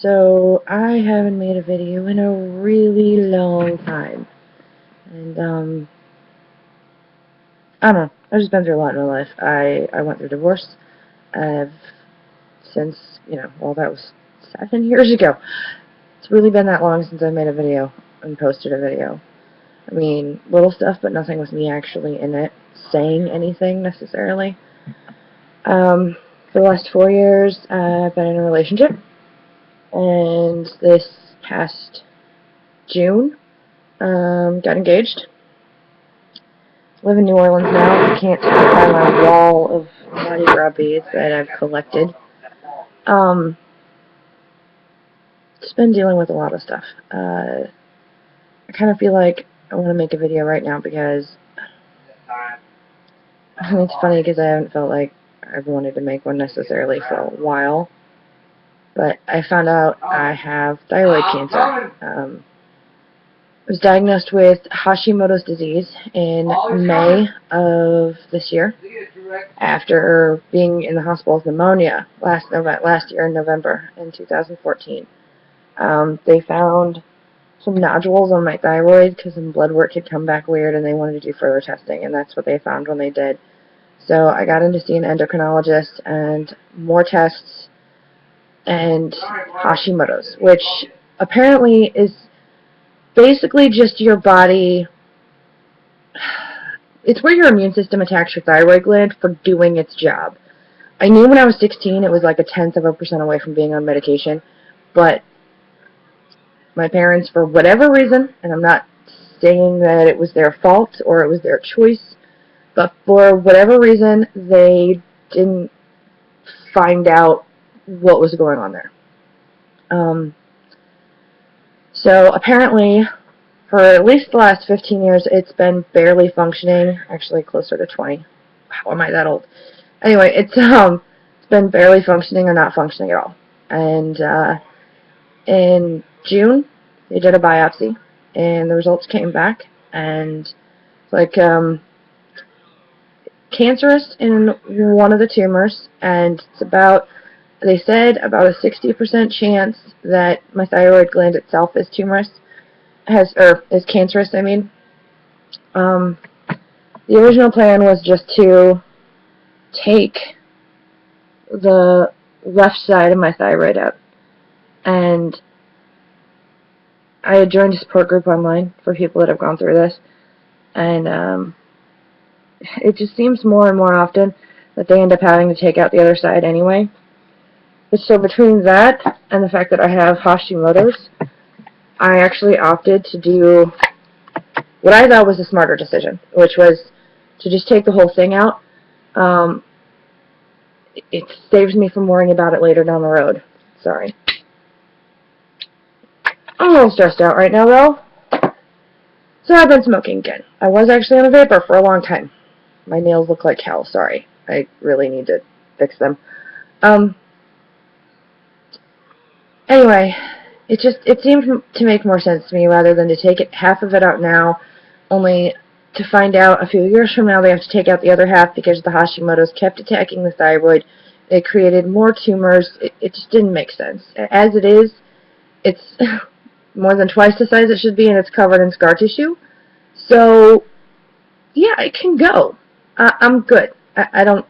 So, I haven't made a video in a really long time. And, I don't know. I've just been through a lot in my life. I went through divorce. I've since, well, that was 7 years ago. It's really been that long since I made a video and posted a video. I mean, little stuff, but nothing with me actually in it, saying anything necessarily. For the last 4 years, I've been in a relationship. And this past June, got engaged. Live in New Orleans now. I can't find my wall of Mardi Gras beads that I've collected. Just been dealing with a lot of stuff. I kind of feel like I want to make a video right now because it's funny because I haven't felt like I've wanted to make one necessarily for a while. But I found out I have thyroid cancer. I was diagnosed with Hashimoto's disease in May of this year after being in the hospital with pneumonia last year in November in 2014. They found some nodules on my thyroid because some blood work had come back weird and they wanted to do further testing, and that's what they found when they did. So I got in to see an endocrinologist and more tests and Hashimoto's, which apparently is basically just your body. It's where your immune system attacks your thyroid gland for doing its job. I knew when I was 16 it was like 0.1% away from being on medication, but my parents, for whatever reason, and I'm not saying that it was their fault or it was their choice, but for whatever reason, they didn't find out what was going on there. So apparently, for at least the last 15 years, it's been barely functioning. Actually, closer to 20. How am I that old? Anyway, it's been barely functioning or not functioning at all. And in June, they did a biopsy, and the results came back, and cancerous in one of the tumors, and it's about, they said, about a 60% chance that my thyroid gland itself is tumorous, is cancerous, I mean. The original plan was just to take the left side of my thyroid out, and I had joined a support group online for people that have gone through this, and it just seems more and more often that they end up having to take out the other side anyway. But so between that and the fact that I have Hashimoto's, I actually opted to do what I thought was a smarter decision, which was to just take the whole thing out. It saves me from worrying about it later down the road. Sorry. I'm a little stressed out right now, though. So I've been smoking again. I was actually on a vapor for a long time. My nails look like hell. Sorry. I really need to fix them. Anyway, it seemed to make more sense to me rather than to take half of it out now, only to find out a few years from now they have to take out the other half because the Hashimoto's kept attacking the thyroid. It created more tumors. It just didn't make sense. As it is, it's more than twice the size it should be, and it's covered in scar tissue. So, yeah, it can go. I'm good. I don't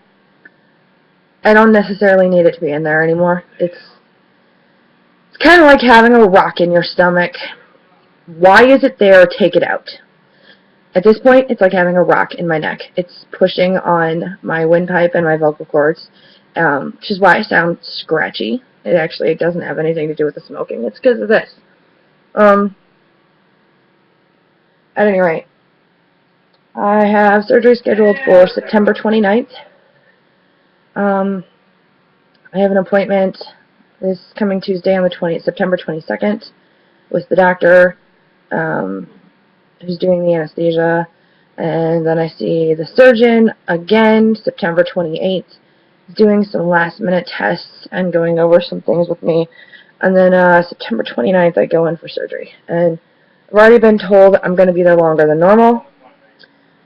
necessarily need it to be in there anymore. It's kind of like having a rock in your stomach. Why is it there? Take it out. At this point, it's like having a rock in my neck. It's pushing on my windpipe and my vocal cords, which is why I sound scratchy. It doesn't have anything to do with the smoking. It's because of this. At any rate, I have surgery scheduled for September 29th. I have an appointment this coming Tuesday on the September 22nd with the doctor who's doing the anesthesia, and then I see the surgeon again September 28th, doing some last minute tests and going over some things with me, and then September 29th I go in for surgery, and I've already been told I'm going to be there longer than normal.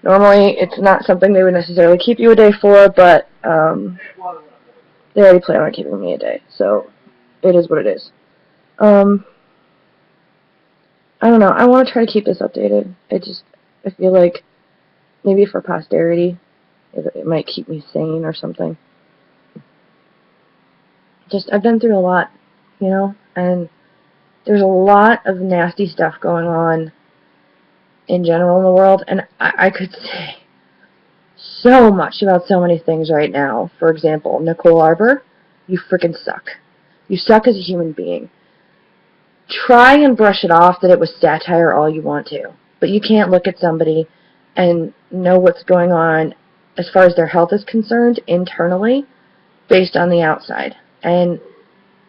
Normally, it's not something they would necessarily keep you a day for, but they already plan on keeping me a day, so it is what it is. I don't know. I want to try to keep this updated. I feel like maybe for posterity, it might keep me sane or something. I've been through a lot, and there's a lot of nasty stuff going on in general in the world, and I could say so much about so many things right now. For example, Nicole Arbor, you freaking suck. You suck as a human being. Try and brush it off that it was satire all you want to, but you can't look at somebody and know what's going on as far as their health is concerned internally based on the outside. And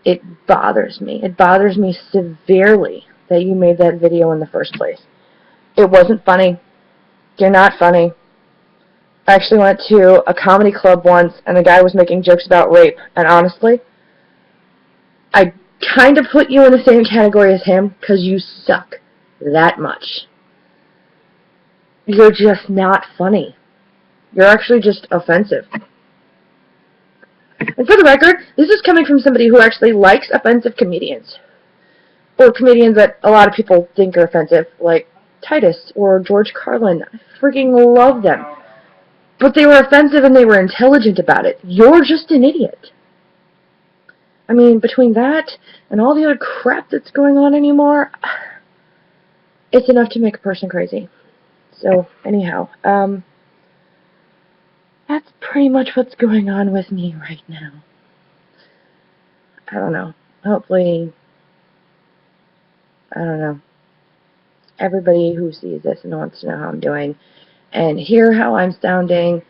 it bothers me. It bothers me severely that you made that video in the first place. It wasn't funny. You're not funny. I actually went to a comedy club once, and the guy was making jokes about rape, and honestly, I kind of put you in the same category as him, because you suck that much. You're just not funny. You're actually just offensive. And for the record, this is coming from somebody who actually likes offensive comedians. Or comedians that a lot of people think are offensive, like Titus or George Carlin. I freaking love them. But they were offensive and they were intelligent about it. You're just an idiot. I mean, between that and all the other crap that's going on anymore, it's enough to make a person crazy. So, anyhow, that's pretty much what's going on with me right now. I don't know. Hopefully, I don't know. Everybody who sees this and wants to know how I'm doing and hear how I'm sounding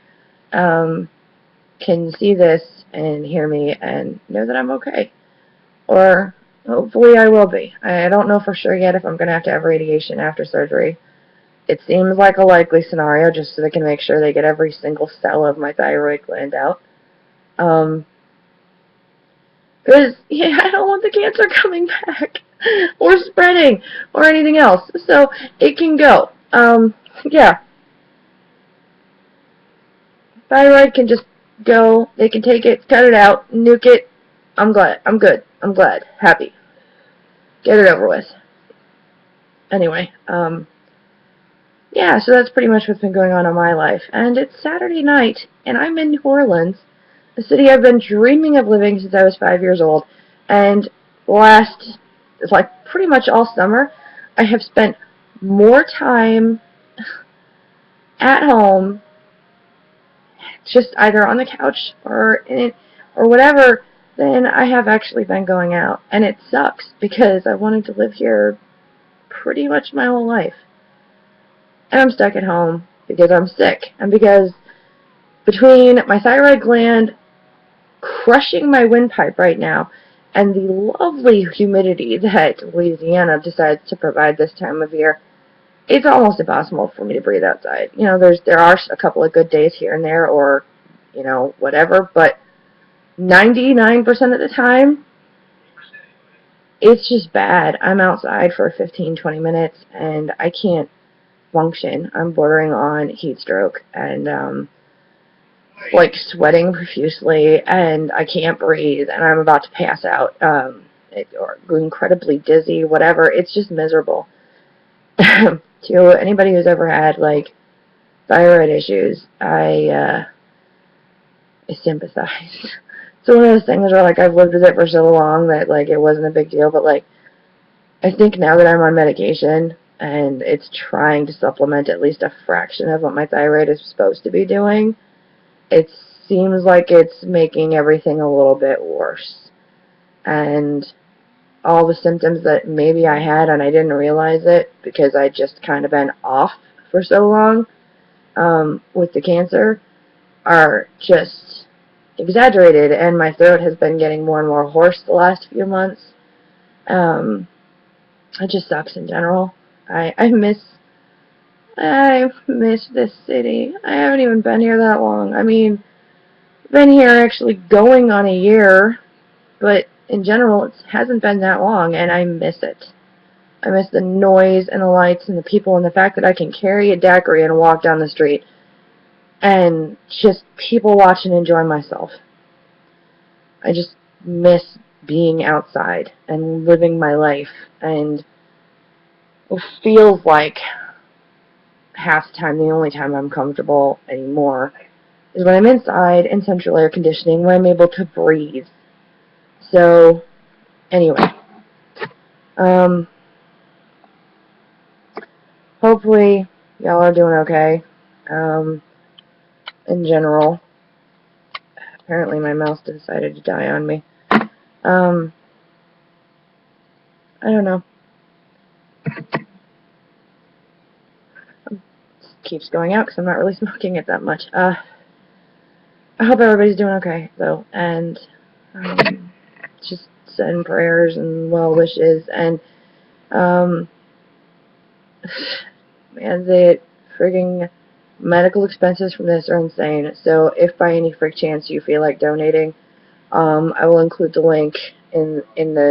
can see this and hear me and know that I'm okay. Or hopefully I will be. I don't know for sure yet if I'm going to have radiation after surgery. It seems like a likely scenario, just so they can make sure they get every single cell of my thyroid gland out. Because, I don't want the cancer coming back or spreading or anything else. So it can go. Yeah. Thyroid can just go. They can take it, cut it out, nuke it. I'm glad. I'm good. I'm glad. Happy. Get it over with. Anyway, yeah, so that's pretty much what's been going on in my life. And it's Saturday night, and I'm in New Orleans, a city I've been dreaming of living since I was 5 years old. And pretty much all summer, I have spent more time at home, just either on the couch or whatever, than I have actually been going out. And it sucks, because I wanted to live here pretty much my whole life. And I'm stuck at home because I'm sick. And because between my thyroid gland crushing my windpipe right now and the lovely humidity that Louisiana decides to provide this time of year, it's almost impossible for me to breathe outside. There are a couple of good days here and there, or, whatever, but 99% of the time, it's just bad. I'm outside for 15, 20 minutes, and I can't function. I'm bordering on heat stroke, and sweating profusely, and I can't breathe, and I'm about to pass out, or incredibly dizzy, whatever. It's just miserable. To anybody who's ever had thyroid issues, I sympathize. It's one of those things where I've lived with it for so long that it wasn't a big deal, but I think now that I'm on medication and it's trying to supplement at least a fraction of what my thyroid is supposed to be doing, it seems like it's making everything a little bit worse. And all the symptoms that maybe I had and I didn't realize it because I'd just kind of been off for so long with the cancer are just exaggerated, and my throat has been getting more and more hoarse the last few months. It just sucks in general. I miss this city. I haven't even been here that long. I mean, been here actually going on a year, but in general it hasn't been that long, and I miss it. I miss the noise and the lights and the people and the fact that I can carry a daiquiri and walk down the street and just people watch and enjoy myself. I just miss being outside and living my life, and it feels like half the time, the only time I'm comfortable anymore is when I'm inside in central air conditioning, when I'm able to breathe. So, anyway, hopefully y'all are doing okay, in general. Apparently my mouse decided to die on me. I don't know. It keeps going out because I'm not really smoking it that much. I hope everybody's doing okay, though, and just send prayers and well wishes, and man, the frigging medical expenses from this are insane. So if by any freak chance you feel like donating, I will include the link in the